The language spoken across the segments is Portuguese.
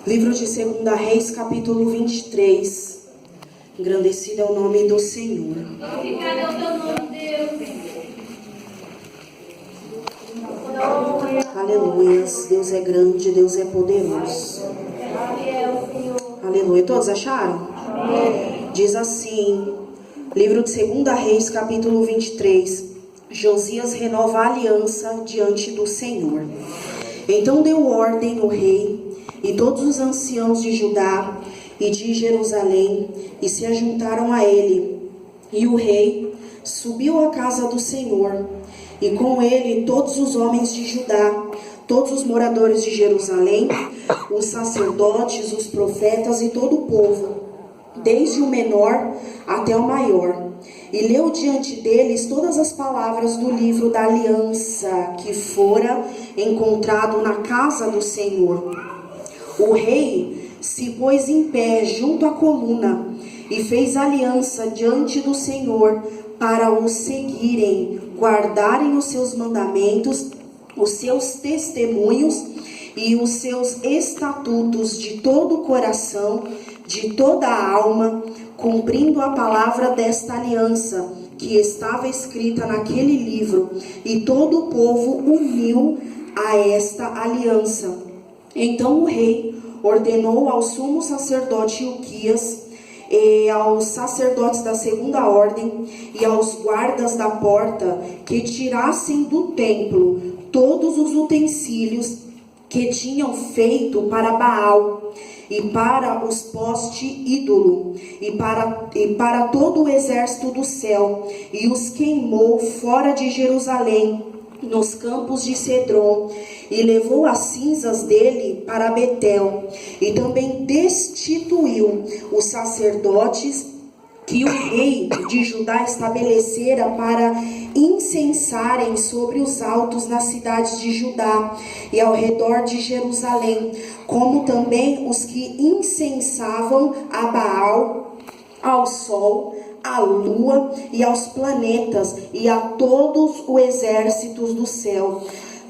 Livro de 2 Reis, capítulo 23. Engrandecido é o nome do Senhor. Glorificado é o teu nome, Deus. Aleluias. Deus é grande, Deus é poderoso. Aleluia. Todos acharam? Amém. Diz assim, livro de 2 Reis, capítulo 23. Josias renova a aliança diante do Senhor. Então deu ordem o rei e todos os anciãos de Judá e de Jerusalém, e se ajuntaram a ele. E o rei subiu à casa do Senhor, e com ele todos os homens de Judá, todos os moradores de Jerusalém, os sacerdotes, os profetas e todo o povo, desde o menor até o maior. E leu diante deles todas as palavras do livro da aliança que fora encontrado na casa do Senhor. O rei se pôs em pé junto à coluna e fez aliança diante do Senhor para o seguirem, guardarem os seus mandamentos, os seus testemunhos e os seus estatutos de todo o coração, de toda a alma, cumprindo a palavra desta aliança que estava escrita naquele livro. E todo o povo uniu a esta aliança. Então o rei ordenou ao sumo sacerdote Ilquias, e aos sacerdotes da segunda ordem e aos guardas da porta que tirassem do templo todos os utensílios que tinham feito para Baal e para os postes ídolo e para todo o exército do céu, e os queimou fora de Jerusalém, nos campos de Cedron, e levou as cinzas dele para Betel, e também destituiu os sacerdotes que o rei de Judá estabelecera para incensarem sobre os altos nas cidades de Judá e ao redor de Jerusalém, como também os que incensavam a Baal, ao sol, à lua e aos planetas e a todos os exércitos do céu.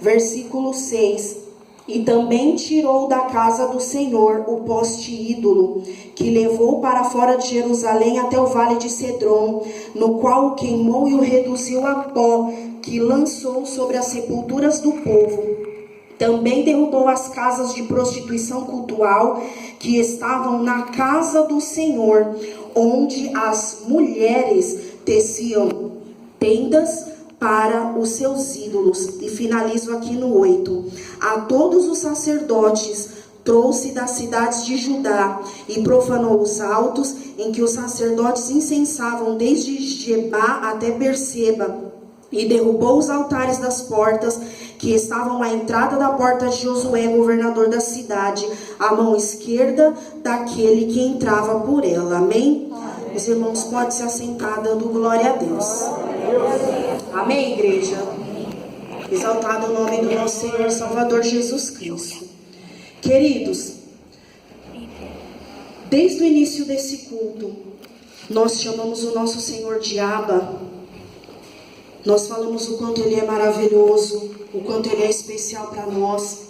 Versículo 6. E também tirou da casa do Senhor o poste ídolo, que levou para fora de Jerusalém até o vale de Cedron, no qual o queimou e o reduziu a pó, que lançou sobre as sepulturas do povo. Também derrubou as casas de prostituição cultual que estavam na casa do Senhor, onde as mulheres teciam tendas para os seus ídolos. E finalizo aqui no 8. A todos os sacerdotes trouxe das cidades de Judá e profanou os altos em que os sacerdotes incensavam desde Gebá até Berseba, e derrubou os altares das portas que estavam à entrada da porta de Josué, governador da cidade, à mão esquerda daquele que entrava por ela. Amém? Os irmãos podem se assentar dando glória a Deus. Amém, igreja? Exaltado o nome do nosso Senhor Salvador Jesus Cristo. Queridos, desde o início desse culto, nós chamamos o nosso Senhor de Abba. Nós falamos o quanto Ele é maravilhoso, o quanto Ele é especial para nós.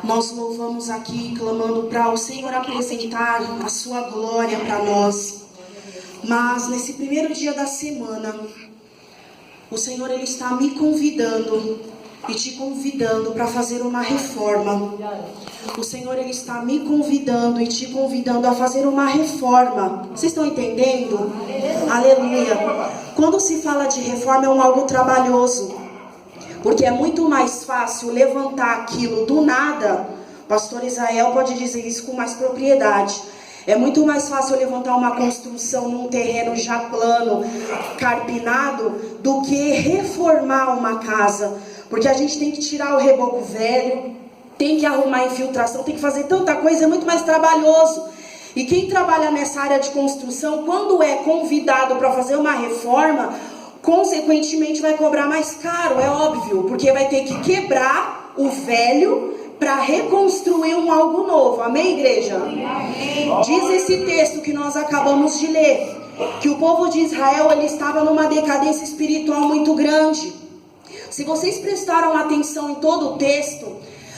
Nós louvamos aqui, clamando para o Senhor apresentar a sua glória para nós. Mas nesse primeiro dia da semana, o Senhor Ele está me convidando e te convidando para fazer uma reforma. O Senhor Ele está me convidando e te convidando a fazer uma reforma. Vocês estão entendendo? Aleluia. Quando se fala de reforma é algo trabalhoso, porque é muito mais fácil levantar aquilo do nada. Pastor Israel pode dizer isso com mais propriedade. É muito mais fácil levantar uma construção num terreno já plano, carpinado, do que reformar uma casa. Porque a gente tem que tirar o reboco velho, tem que arrumar a infiltração, tem que fazer tanta coisa, é muito mais trabalhoso. E quem trabalha nessa área de construção, quando é convidado para fazer uma reforma, consequentemente vai cobrar mais caro, é óbvio, porque vai ter que quebrar o velho para reconstruir algo novo. Amém, igreja? Amém. Diz esse texto que nós acabamos de ler, que o povo de Israel ele estava numa decadência espiritual muito grande. Se vocês prestaram atenção em todo o texto,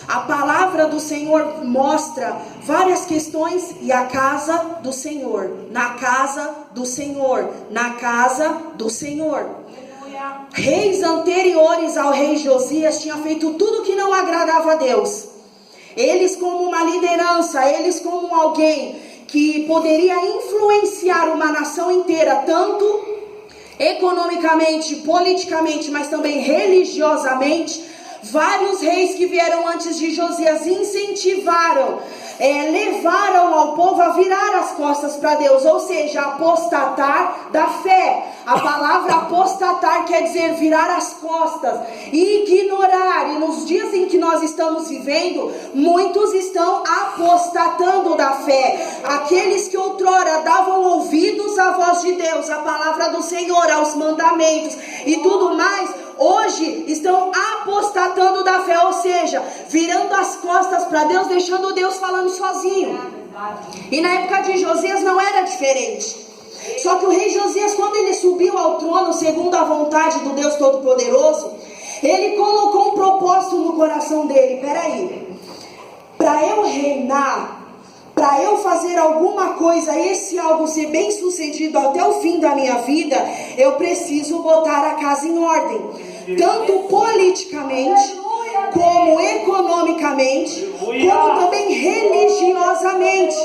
A palavra do Senhor mostra várias questões e a casa do Senhor, na casa do Senhor, na casa do Senhor. Reis anteriores ao rei Josias tinham feito tudo que não agradava a Deus. Eles como uma liderança, eles como alguém que poderia influenciar uma nação inteira, tanto economicamente, politicamente, mas também religiosamente. Vários reis que vieram antes de Josias incentivaram, levaram ao povo a virar as costas para Deus, ou seja, apostatar da fé. A palavra apostatar quer dizer virar as costas, ignorar. E nos dias em que nós estamos vivendo, muitos estão apostatando da fé. Aqueles que outrora davam ouvidos à voz de Deus, à palavra do Senhor, aos mandamentos e tudo mais, hoje estão apostatando da fé, ou seja, virando as costas para Deus, deixando Deus falando sozinho. E na época de Josias não era diferente. Só que o rei Josias, quando ele subiu ao trono, segundo a vontade do Deus Todo-Poderoso, ele colocou um propósito no coração dele. Peraí, para eu reinar, para eu fazer alguma coisa, esse algo ser bem sucedido até o fim da minha vida, eu preciso botar a casa em ordem, tanto politicamente, como economicamente, como também religiosamente.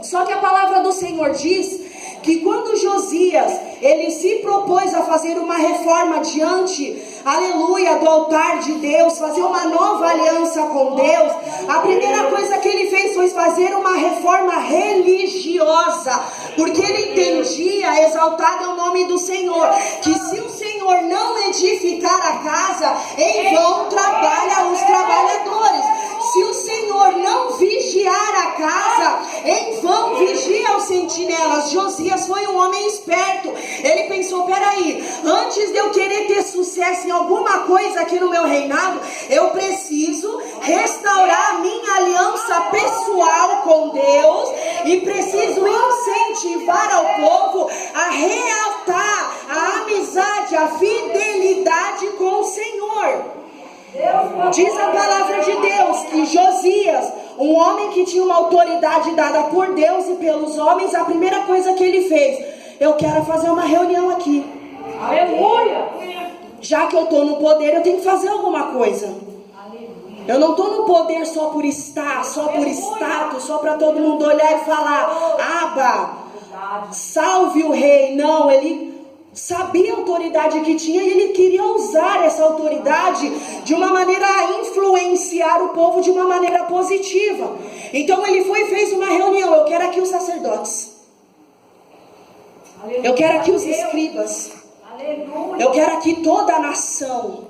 Só que a palavra do Senhor diz que quando Josias, ele se propôs a fazer uma reforma diante, aleluia, do altar de Deus, fazer uma nova aliança com Deus, a primeira coisa que ele fez foi fazer uma reforma religiosa, porque ele entendia, exaltado é o nome do Senhor, que se o Senhor não edificar a casa, em vão trabalham os trabalhadores. Se o Senhor não vigiar a casa, em vão vigia os sentinelas. Josias foi um homem esperto. Ele pensou, peraí, antes de eu querer ter sucesso em alguma coisa aqui no meu reinado, eu preciso restaurar a minha aliança pessoal com Deus e preciso incentivar ao povo a realçar a amizade, a fidelidade com o Senhor. Diz a palavra de Deus que Josias, um homem que tinha uma autoridade dada por Deus e pelos homens, a primeira coisa que ele fez, eu quero fazer uma reunião aqui. Aleluia! Já que eu estou no poder, eu tenho que fazer alguma coisa. Eu não estou no poder só por estar, só por status, só para todo mundo olhar e falar, Aba, salve o rei. Não, ele sabia a autoridade que tinha e ele queria usar essa autoridade de uma maneira a influenciar o povo de uma maneira positiva. Então ele foi e fez uma reunião. Eu quero aqui os sacerdotes, eu quero aqui os escribas, eu quero aqui toda a nação.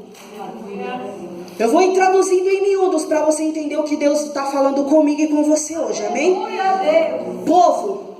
Eu vou ir traduzindo em miúdos para você entender o que Deus está falando comigo e com você hoje, amém? Povo,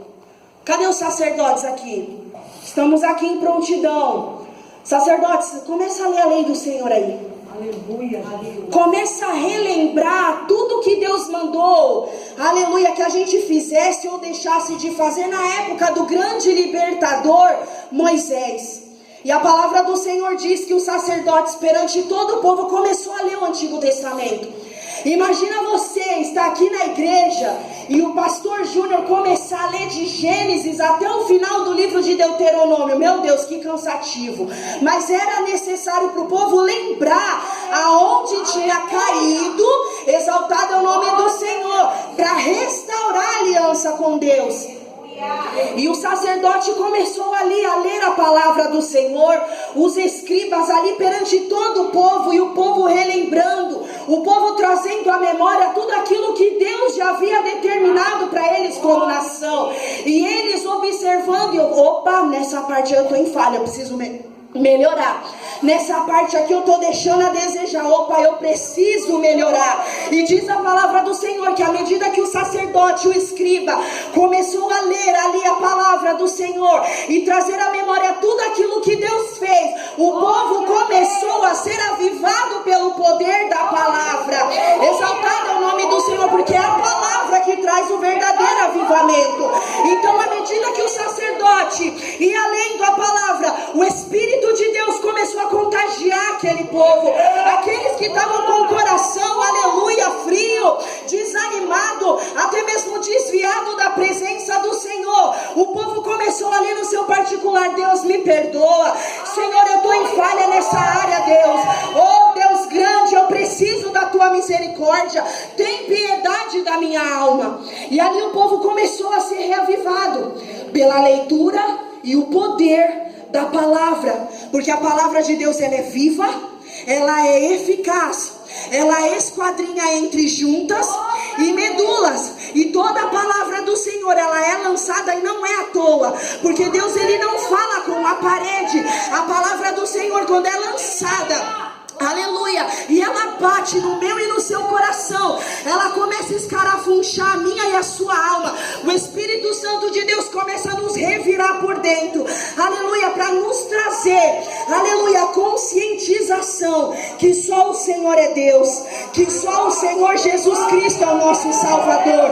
cadê os sacerdotes aqui? Estamos aqui em prontidão. Sacerdotes, começa a ler a lei do Senhor aí. Aleluia. Começa a relembrar tudo que Deus mandou, aleluia, que a gente fizesse ou deixasse de fazer na época do grande libertador Moisés. E a palavra do Senhor diz que os sacerdotes perante todo o povo começou a ler o Antigo Testamento. Imagina você estar aqui na igreja e o pastor Júnior começar a ler de Gênesis até o final do livro de Deuteronômio. Meu Deus, que cansativo. Mas era necessário para o povo lembrar aonde tinha caído, exaltado é o nome do Senhor, para restaurar a aliança com Deus. E o sacerdote começou ali a ler a palavra do Senhor, os escribas ali perante todo o povo, e o povo relembrando, o povo trazendo à memória tudo aquilo que Deus já havia determinado para eles como nação, e eles observando, opa, nessa parte eu estou em falha, eu preciso melhorar, nessa parte aqui eu estou deixando a desejar, opa, eu preciso melhorar. E diz a palavra do Senhor que à medida que o sacerdote, o escriba, começou a ler ali a palavra do Senhor e trazer à memória tudo aquilo que Deus fez, o povo começou a ser avivado pelo poder da palavra. Exaltado é o nome do Senhor, porque é a palavra que traz o verdadeiro avivamento. Então, à medida que o sacerdote ia lendo a palavra, o Espírito de Deus começou a contagiar aquele povo, aqueles que estavam com o coração, aleluia, particular, Deus, me perdoa. Senhor, eu estou em falha nessa área, Deus. Oh, Deus grande, eu preciso da tua misericórdia. Tem piedade da minha alma. E ali o povo começou a ser reavivado pela leitura e o poder da palavra. Porque a palavra de Deus, ela é viva, ela é eficaz, ela esquadrinha entre juntas e medulas, e toda a palavra do Senhor, ela é lançada e não é à toa, porque Deus, ele não fala com a parede. A palavra do Senhor, quando é lançada, aleluia, e ela bate no meu e no seu coração, ela começa a escarafunchar a minha e a sua alma. O Espírito Santo de Deus começa a nos revirar por dentro, aleluia, para nos trazer, aleluia, conscientização que só o Senhor é Deus, que só o Senhor Jesus Cristo é o nosso Salvador.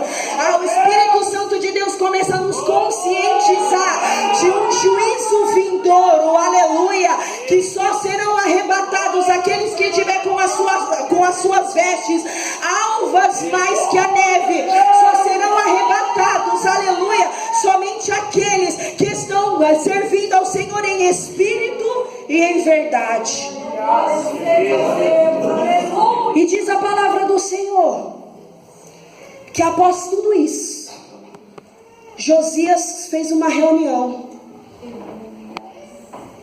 O Espírito Santo de Deus começa a nos conscientizar de um juízo vindouro, aleluia, que só serão arrebatados aqueles que tiver com as suas vestes alvas mais que a neve. Só serão arrebatados, aleluia, somente aqueles que estão servindo ao Senhor em espírito e em verdade. E diz a palavra do Senhor que após tudo isso, Josias fez uma reunião.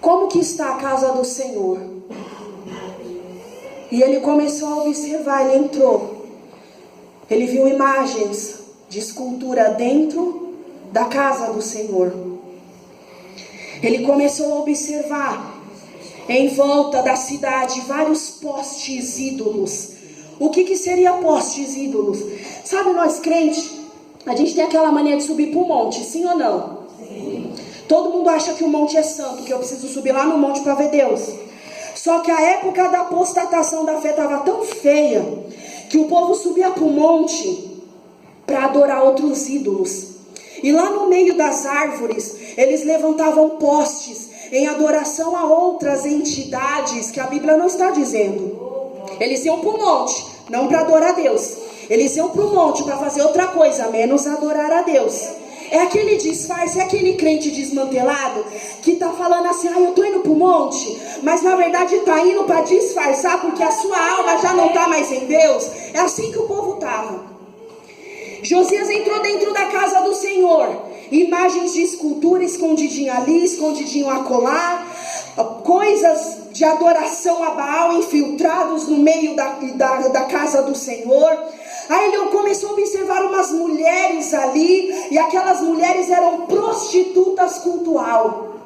Como que está a casa do Senhor? E ele começou a observar, ele entrou. Ele viu imagens de escultura dentro da casa do Senhor. Ele começou a observar em volta da cidade vários postes ídolos. O que seria postes ídolos? Sabe, nós crentes, a gente tem aquela mania de subir para o monte, sim ou não? Sim. Todo mundo acha que o monte é santo, que eu preciso subir lá no monte para ver Deus. Só que a época da apostatação da fé estava tão feia que o povo subia para o monte para adorar outros ídolos. E lá no meio das árvores, eles levantavam postes em adoração a outras entidades que a Bíblia não está dizendo. Eles iam para o monte, não para adorar a Deus. Eles iam para o monte para fazer outra coisa, menos adorar a Deus. É aquele disfarce, é aquele crente desmantelado que está falando assim, eu estou indo para o monte, mas na verdade está indo para disfarçar porque a sua alma já não está mais em Deus. É assim que o povo estava. Josias entrou dentro da casa do Senhor, imagens de escultura escondidinho ali, escondidinho acolá, coisas de adoração a Baal infiltrados no meio da casa do Senhor. Aí ele começou a observar umas mulheres ali, e aquelas mulheres eram prostitutas cultual.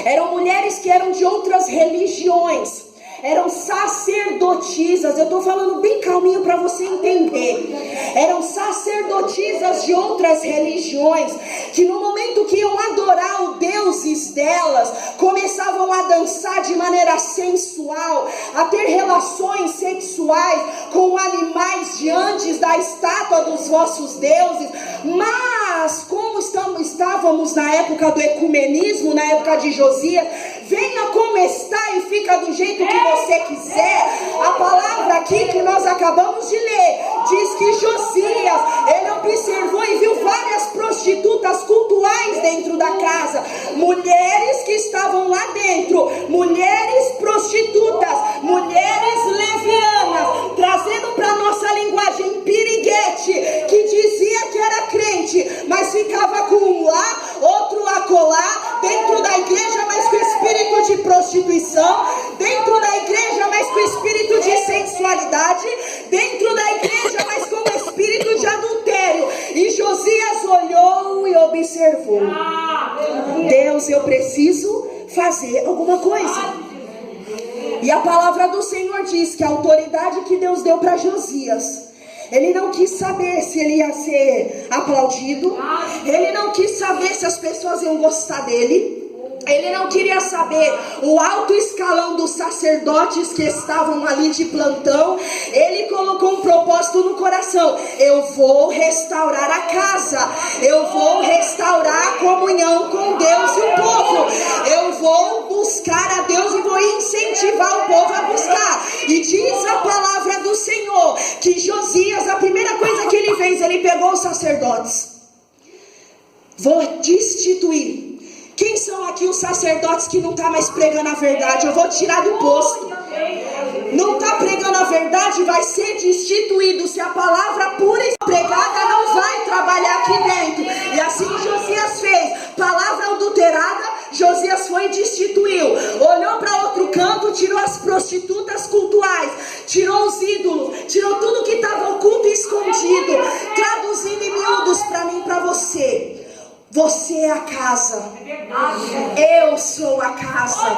Eram mulheres que eram de outras religiões, eram sacerdotisas. Eu estou falando bem calminho para você entender. Eram sacerdotisas de outras religiões, que no momento que iam adorar os deuses delas, começavam a dançar de maneira sensual, a ter relações sexuais com animais diante da estátua dos vossos deuses. Mas como estávamos na época do ecumenismo, na época de Josias, venha como está e fica do jeito que você quiser. A palavra aqui que nós acabamos de ler diz que Josias, ele observou e viu várias prostitutas cultuais dentro da casa, mulheres que estavam lá dentro, mulheres prostitutas, mulheres levianas, trazendo para nossa linguagem piriguete, que dizia que era crente, mas ficava com um lá, outro acolá, dentro da igreja, mas com espírito de prostituição, dentro da igreja, mas com espírito de sensualidade, dentro da igreja, mas com espírito de adultério. E Josias olhou e observou: Deus, eu preciso fazer alguma coisa. E a palavra do Senhor diz que a autoridade que Deus deu para Josias, ele não quis saber se ele ia ser aplaudido, ele não quis saber se as pessoas iam gostar dele, ele não queria saber o alto escalão dos sacerdotes que estavam ali de plantão. Ele colocou um propósito no coração: eu vou restaurar a casa, eu vou restaurar a comunhão com Deus e o povo, eu vou buscar a Deus e vou incentivar o povo a buscar. E diz a palavra do Senhor que Josias, a primeira coisa que ele fez, ele pegou os sacerdotes: vou destituir. Quem são aqui os sacerdotes que não estão mais pregando a verdade? Eu vou tirar do posto. Não está pregando a verdade, vai ser destituído. Se a palavra pura e pregada não vai trabalhar aqui dentro. E assim Josias fez. Palavra adulterada, Josias foi e destituiu. Olhou para outro canto, tirou as prostitutas cultuais, tirou os ídolos, tirou tudo que estava oculto e escondido. Traduzindo em miúdos para mim e para você. Você é a casa. Eu sou a casa.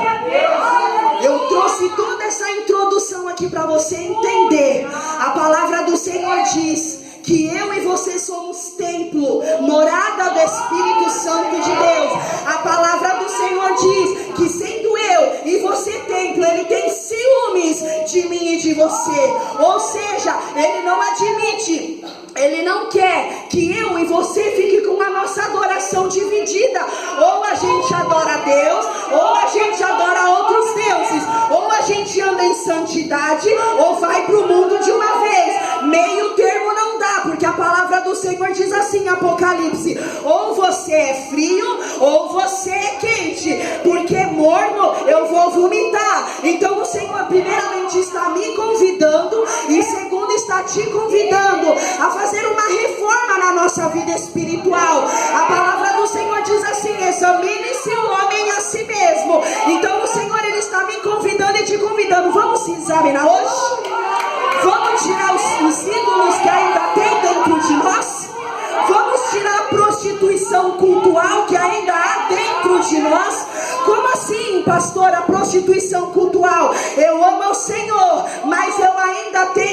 Eu trouxe toda essa introdução aqui para você entender. A palavra do Senhor diz que eu e você somos templo, morada do Espírito Santo de Deus. A palavra do Senhor diz que sendo eu e você templo, Ele tem ciúmes de mim e de você. Ou seja, Ele não admite, Ele não quer que eu e você fiquem com a nossa adoração dividida. Ou a gente adora a Deus, ou a gente adora outros deuses. Ou a gente anda em santidade, ou vai para o mundo de uma vez. Meio termo não dá, porque a palavra do Senhor diz assim em Apocalipse: ou você é frio, ou você é quente, porque morno eu vou vomitar. Então o Senhor primeiramente está me convidando, e segundo está te convidando a fazer uma reforma na nossa vida espiritual. A palavra do Senhor diz assim: examine-se o homem a si mesmo. Então o Senhor, Ele está me convidando e te convidando. Vamos se examinar hoje? Vamos tirar os ídolos que ainda tem dentro de nós? Vamos tirar a prostituição cultural que ainda há dentro de nós? Como assim, pastor, a prostituição cultural? Eu amo ao Senhor, mas eu ainda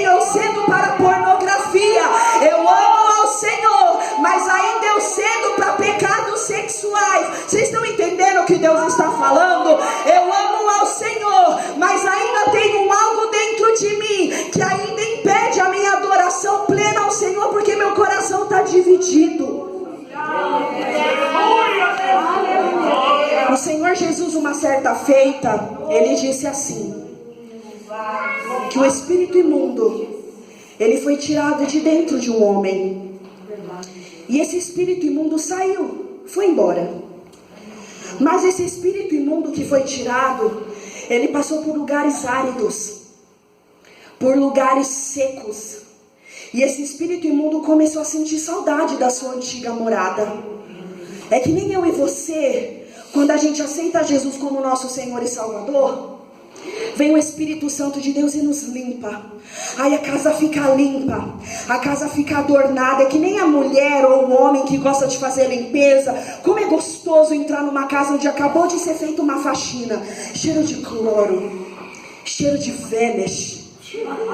eu cedo para pornografia. Eu amo ao Senhor, mas ainda eu cedo para pecados sexuais. Vocês estão entendendo o que Deus está falando? Eu amo ao Senhor, mas ainda tenho algo dentro de mim que ainda impede a minha adoração plena ao Senhor, porque meu coração está dividido. O Senhor Jesus, uma certa feita, Ele disse assim, que o espírito imundo, ele foi tirado de dentro de um homem. E esse espírito imundo saiu, foi embora. Mas esse espírito imundo que foi tirado, ele passou por lugares áridos, por lugares secos. E esse espírito imundo começou a sentir saudade da sua antiga morada. É que nem eu e você, quando a gente aceita Jesus como nosso Senhor e Salvador, vem o Espírito Santo de Deus e nos limpa. Aí a casa fica limpa, a casa fica adornada. É que nem a mulher ou o homem que gosta de fazer limpeza. Como é gostoso entrar numa casa onde acabou de ser feita uma faxina. Cheiro de cloro, cheiro de Vênus,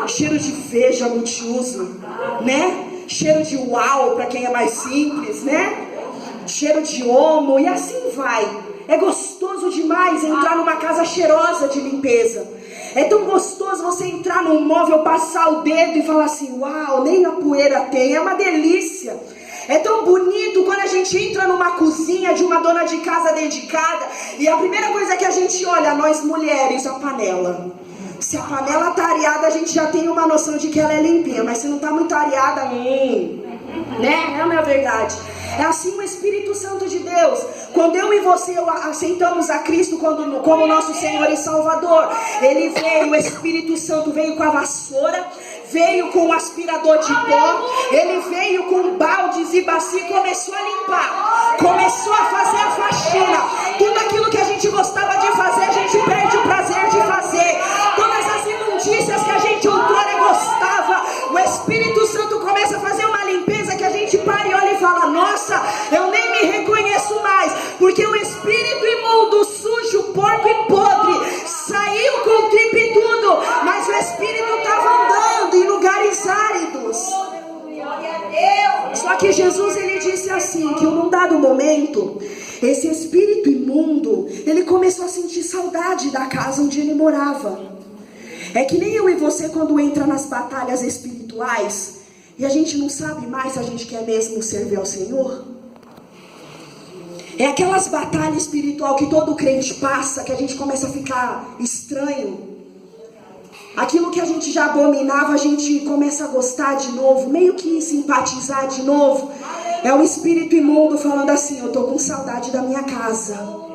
cheiro de veja multiuso, né? Cheiro de uau para quem é mais simples, né? Cheiro de homo, e assim vai. É gostoso demais entrar numa casa cheirosa de limpeza. É tão gostoso você entrar num móvel, passar o dedo e falar assim: uau, nem a poeira tem. É uma delícia. É tão bonito quando a gente entra numa cozinha de uma dona de casa dedicada e a primeira coisa que a gente olha, nós mulheres, a panela. Se a panela tá areada, a gente já tem uma noção de que ela é limpinha. Mas se não tá muito areada, né? Não é verdade? É assim o Espírito Santo de Deus. Quando eu e você aceitamos a Cristo como nosso Senhor e Salvador, Ele veio, o Espírito Santo veio com a vassoura, veio com o aspirador de pó, Ele veio com baldes e bacia e começou a limpar, começou a fazer a faxina. Tudo aquilo que a gente gostava de fazer, a gente perde o prazer de fazer. Todas as imundícias que a gente outrora gostava, o Espírito Santo começa a fazer uma limpeza que a gente para e olha e fala: nossa, eu nem me reconheço mais, porque o espírito imundo, sujo, porco e podre saiu com tripa e tudo, mas o espírito estava andando em lugares áridos. Só que Jesus, ele disse assim, que num dado momento, esse espírito imundo, ele começou a sentir saudade da casa onde ele morava. É que nem eu e você, quando entra nas batalhas espirituais e a gente não sabe mais se a gente quer mesmo servir ao Senhor. É aquelas batalhas espirituais que todo crente passa, que a gente começa a ficar estranho. Aquilo que a gente já abominava, a gente começa a gostar de novo, meio que simpatizar de novo. É o espírito imundo falando assim: eu tô com saudade da minha casa.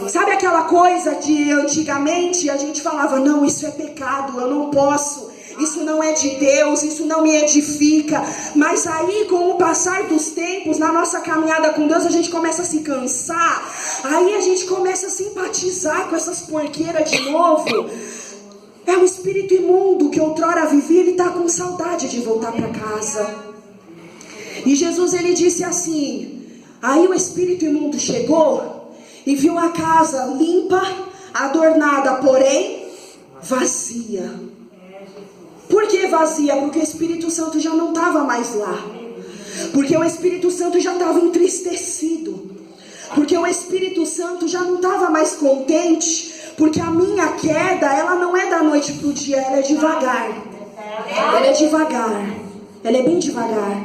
Sabe aquela coisa de antigamente a gente falava, não, isso é pecado, eu não posso, isso não é de Deus, isso não me edifica. Mas aí, com o passar dos tempos, na nossa caminhada com Deus, a gente começa a se cansar. Aí a gente começa a simpatizar com essas porqueiras de novo. É o espírito imundo que outrora vivia, ele está com saudade de voltar para casa. E Jesus, ele disse assim, aí o espírito imundo chegou e viu a casa limpa, adornada, porém vazia. Por que vazia? Porque o Espírito Santo já não estava mais lá. Porque o Espírito Santo já estava entristecido. Porque o Espírito Santo já não estava mais contente. Porque a minha queda, ela não é da noite para o dia, ela é devagar. Ela é devagar. Ela é bem devagar.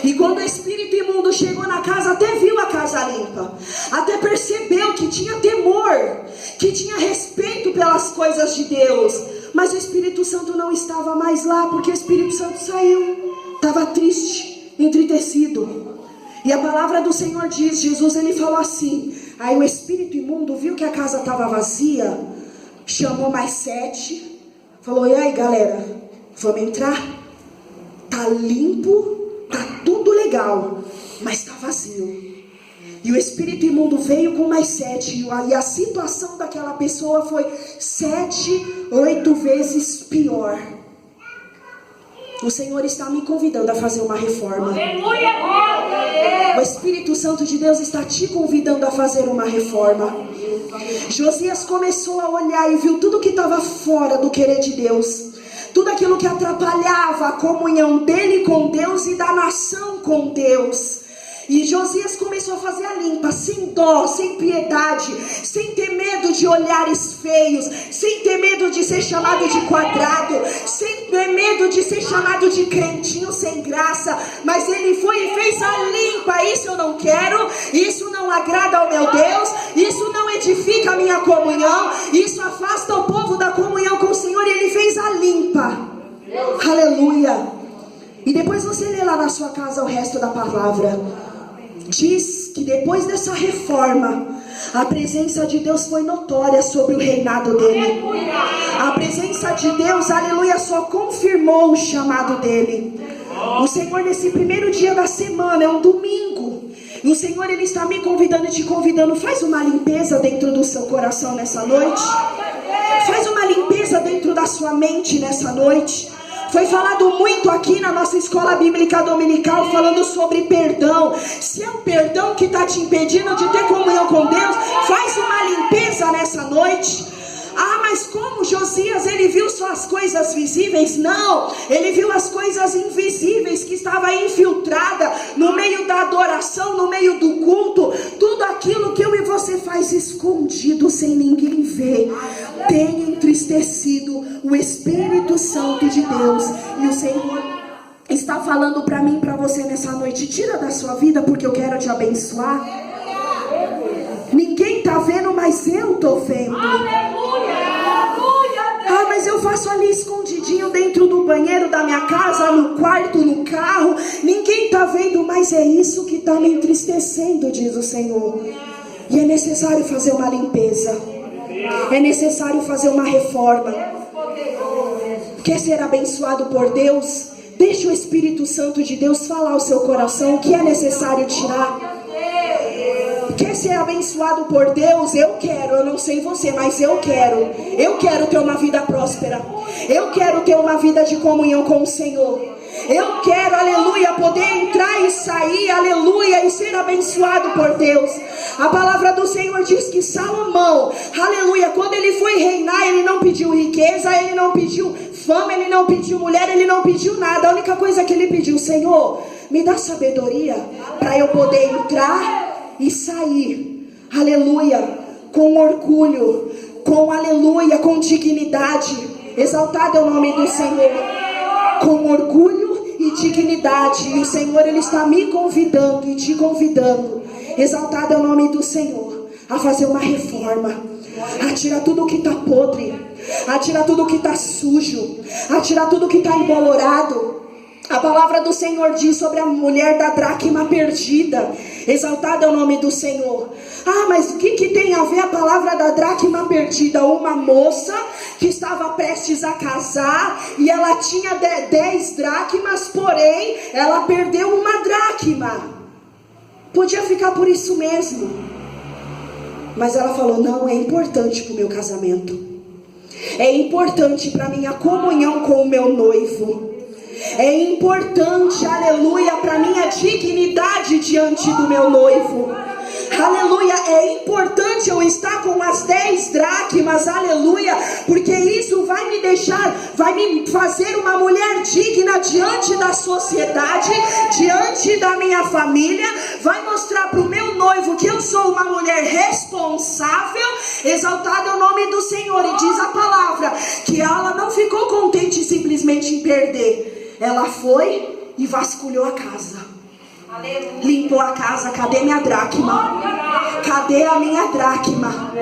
E quando o espírito imundo chegou na casa, até viu a casa limpa. Até percebeu que tinha temor, que tinha respeito pelas coisas de Deus. Mas o Espírito Santo não estava mais lá, porque o Espírito Santo saiu. Estava triste, entristecido. E a palavra do Senhor diz, Jesus, ele falou assim. Aí o espírito imundo viu que a casa estava vazia, chamou mais 7, falou, e aí galera, vamos entrar? Tá limpo, tá tudo legal, mas tá vazio. E o espírito imundo veio com mais 7, e a situação daquela pessoa foi 7, 8 vezes pior. O Senhor está me convidando a fazer uma reforma. O Espírito Santo de Deus está te convidando a fazer uma reforma. Josias começou a olhar e viu tudo que estava fora do querer de Deus. Tudo aquilo que atrapalhava a comunhão dele com Deus e da nação com Deus. E Josias começou a fazer a limpa, sem dó, sem piedade, sem ter medo de olhares feios, sem ter medo de ser chamado de quadrado, sem ter medo de ser chamado de crentinho sem graça. Mas ele foi e fez a limpa. Isso eu não quero, isso não agrada ao meu Deus, isso não edifica a minha comunhão, isso afasta o povo da comunhão com o Senhor. E ele fez a limpa. Aleluia. E depois você lê lá na sua casa o resto da palavra. Diz que depois dessa reforma, a presença de Deus foi notória sobre o reinado dele. A presença de Deus, aleluia, só confirmou o chamado dele. O Senhor, nesse primeiro dia da semana, é um domingo, e o Senhor, ele está me convidando e te convidando. Faz uma limpeza dentro do seu coração nessa noite. Faz uma limpeza dentro da sua mente nessa noite. Foi falado muito aqui na nossa escola bíblica dominical, falando sobre perdão. Se é o perdão que está te impedindo de ter comunhão com Deus, faz uma limpeza nessa noite. Ah, mas como Josias, ele viu só as coisas visíveis? Não, ele viu as coisas invisíveis que estava infiltrada no meio da adoração, no meio do culto. Tudo aquilo que eu e você faz escondido, sem ninguém ver, tem entristecido o Espírito Santo de Deus. E o Senhor está falando para mim e para você nessa noite: tira da sua vida, porque eu quero te abençoar. Ninguém está vendo, mas eu estou vendo. Ah, mas eu faço ali escondidinho dentro do banheiro da minha casa, no quarto, no carro. Ninguém está vendo, mas é isso que está me entristecendo, diz o Senhor. E é necessário fazer uma limpeza. É necessário fazer uma reforma. Quer ser abençoado por Deus? Deixe o Espírito Santo de Deus falar ao seu coração o que é necessário tirar. Quer ser abençoado por Deus? Eu quero, eu não sei você, mas eu quero. Eu quero ter uma vida próspera. Eu quero ter uma vida de comunhão com o Senhor. Eu quero, aleluia, poder entrar e sair, aleluia, e ser abençoado por Deus. A palavra do Senhor diz que Salomão, aleluia, quando ele foi reinar, ele não pediu riqueza, ele não pediu fama, ele não pediu mulher, ele não pediu nada. A única coisa que ele pediu: Senhor, me dá sabedoria para eu poder entrar e sair, aleluia, com orgulho, com aleluia, com dignidade. Exaltado é o nome do Senhor. Com orgulho e dignidade. E o Senhor, ele está me convidando e te convidando, exaltado é o nome do Senhor, a fazer uma reforma, a tirar tudo que está podre, a tirar tudo que está sujo, a tirar tudo que está embolorado. A palavra do Senhor diz sobre a mulher da dracma perdida, Exaltado é o nome do Senhor. Ah, mas o que tem a ver a palavra da dracma perdida? Uma moça que estava prestes a casar e ela tinha 10 dracmas, porém ela perdeu uma dracma. Podia ficar por isso mesmo, mas ela falou: não, é importante para o meu casamento, é importante para a minha comunhão com o meu noivo, é importante, aleluia, para a minha dignidade diante do meu noivo. Aleluia, é importante eu estar com as 10 dracmas, aleluia, porque isso vai me deixar, vai me fazer uma mulher digna diante da sociedade, diante da minha família, vai mostrar para o meu noivo que eu sou uma mulher responsável. Exaltado é o nome do Senhor. E diz a palavra que ela não ficou contente simplesmente em perder, ela foi e vasculhou a casa. Limpou a casa. Cadê minha dracma? Cadê a minha dracma?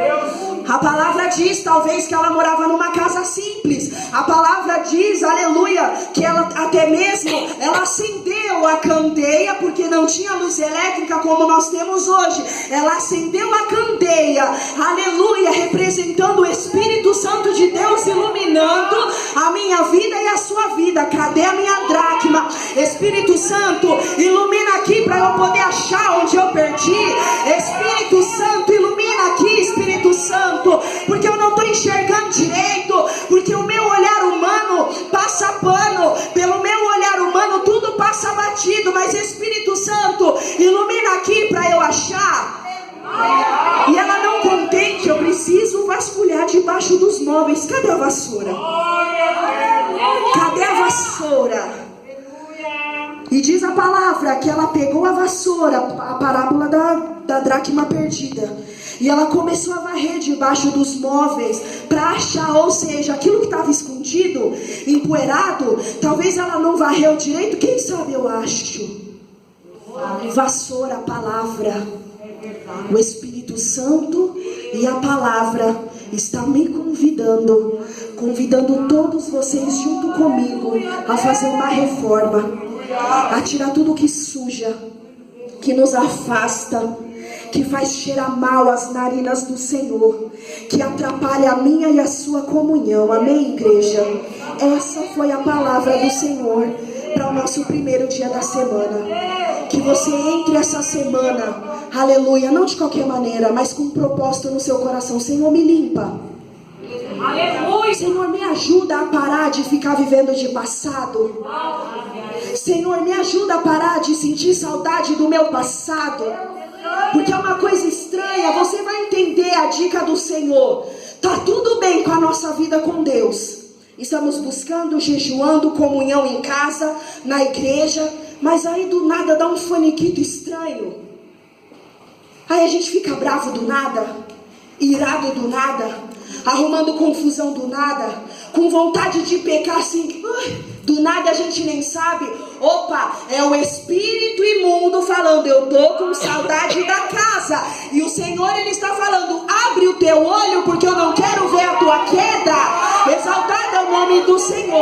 A palavra diz, talvez, que ela morava numa casa simples. A palavra diz, aleluia, que ela até mesmo, ela acendeu a candeia, porque não tinha luz elétrica como nós temos hoje. Ela acendeu a candeia, aleluia, representando o Espírito Santo de Deus, iluminando a minha vida e a sua vida. Cadê a minha dracma? Espírito Santo, ilumina aqui para eu poder achar onde eu perdi. Espírito Santo, ilumina aqui, Espírito Santo, porque eu não estou enxergando direito, porque o meu olhar humano passa pano, pelo meu olhar humano tudo passa batido, mas Espírito Santo, ilumina aqui para eu achar. E ela não contente, eu preciso vasculhar debaixo dos móveis. Cadê a vassoura? Cadê a vassoura? E diz a palavra que ela pegou a vassoura, a parábola da dracma perdida, e ela começou a varrer debaixo dos móveis para achar, ou seja, aquilo que estava escondido, empoeirado, talvez ela não varreu direito, quem sabe eu acho. Vassoura, a palavra, o Espírito Santo e a palavra está me convidando todos vocês junto comigo a fazer uma reforma, a tirar tudo que suja, que nos afasta, que faz cheirar mal as narinas do Senhor, que atrapalha a minha e a sua comunhão. Amém, igreja? Essa foi a palavra do Senhor para o nosso primeiro dia da semana. Que você entre essa semana, aleluia, não de qualquer maneira, mas com um propósito no seu coração. Senhor, me limpa. Aleluia. Senhor, me ajuda a parar de ficar vivendo de passado. Senhor, me ajuda a parar de sentir saudade do meu passado, porque é uma coisa estranha. Você vai entender a dica do Senhor. Tá tudo bem com a nossa vida com Deus, estamos buscando, jejuando, comunhão em casa, na igreja, mas aí do nada dá um faniquito estranho. Aí a gente fica bravo do nada, irado do nada, arrumando confusão do nada, com vontade de pecar assim, do nada a gente nem sabe. Opa, é o espírito imundo falando: eu tô com saudade da casa. E o Senhor, Ele está falando: abre o teu olho, porque eu não quero ver a tua queda. Exaltado é o nome do Senhor.